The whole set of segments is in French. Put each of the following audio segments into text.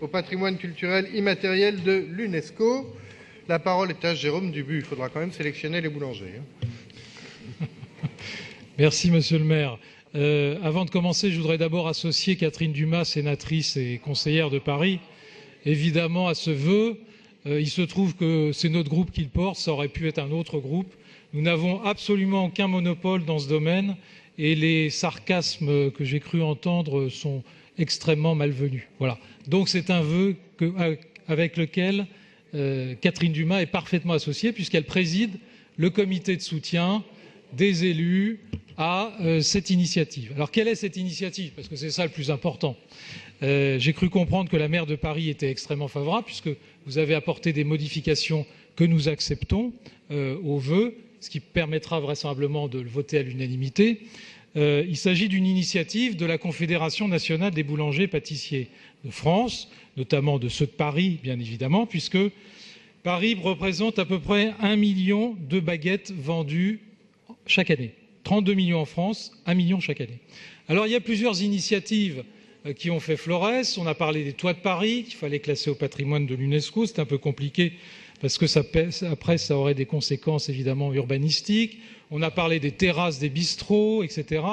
au patrimoine culturel immatériel de l'UNESCO. La parole est à Jérôme Dubu. Il faudra quand même sélectionner les boulangers. Merci, monsieur le maire. Avant de commencer, je voudrais d'abord associer Catherine Dumas, sénatrice et conseillère de Paris, évidemment à ce vœu. Il se trouve que c'est notre groupe qui le porte, ça aurait pu être un autre groupe. Nous n'avons absolument aucun monopole dans ce domaine et les sarcasmes que j'ai cru entendre sont extrêmement malvenus. Voilà. Donc c'est un vœu avec lequel Catherine Dumas est parfaitement associée puisqu'elle préside le comité de soutien des élus à cette initiative. Alors quelle est cette initiative? Parce que c'est ça le plus important. J'ai cru comprendre que la maire de Paris était extrêmement favorable puisque vous avez apporté des modifications que nous acceptons au vœu, ce qui permettra vraisemblablement de le voter à l'unanimité. Il s'agit d'une initiative de la Confédération nationale des boulangers pâtissiers de France, notamment de ceux de Paris, bien évidemment, puisque Paris représente à peu près 1 million de baguettes vendues chaque année. 32 millions en France, 1 million chaque année. Alors, il y a plusieurs initiatives qui ont fait florès. On a parlé des toits de Paris, qu'il fallait classer au patrimoine de l'UNESCO. C'est un peu compliqué parce que après, ça aurait des conséquences évidemment urbanistiques. On a parlé des terrasses, des bistrots, etc.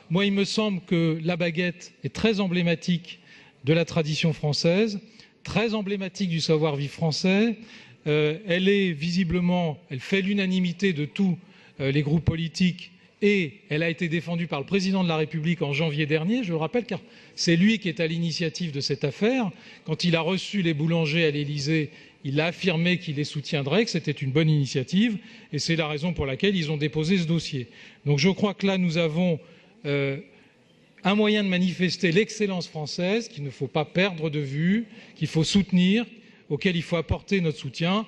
Moi, il me semble que la baguette est très emblématique de la tradition française, très emblématique du savoir-vivre français. Elle fait l'unanimité de tous les groupes politiques et elle a été défendue par le président de la République en janvier dernier, je le rappelle, car c'est lui qui est à l'initiative de cette affaire. Quand il a reçu les boulangers à l'Élysée, il a affirmé qu'il les soutiendrait, que c'était une bonne initiative, et c'est la raison pour laquelle ils ont déposé ce dossier. Donc je crois que là, nous avons un moyen de manifester l'excellence française qu'il ne faut pas perdre de vue, qu'il faut soutenir, auquel il faut apporter notre soutien.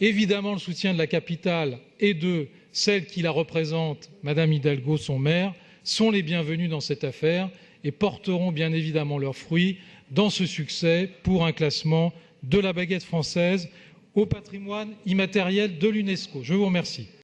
Évidemment, le soutien de la capitale et de celle qui la représente, Madame Hidalgo, son maire, sont les bienvenus dans cette affaire et porteront bien évidemment leurs fruits dans ce succès pour un classement de la baguette française au patrimoine immatériel de l'UNESCO. Je vous remercie.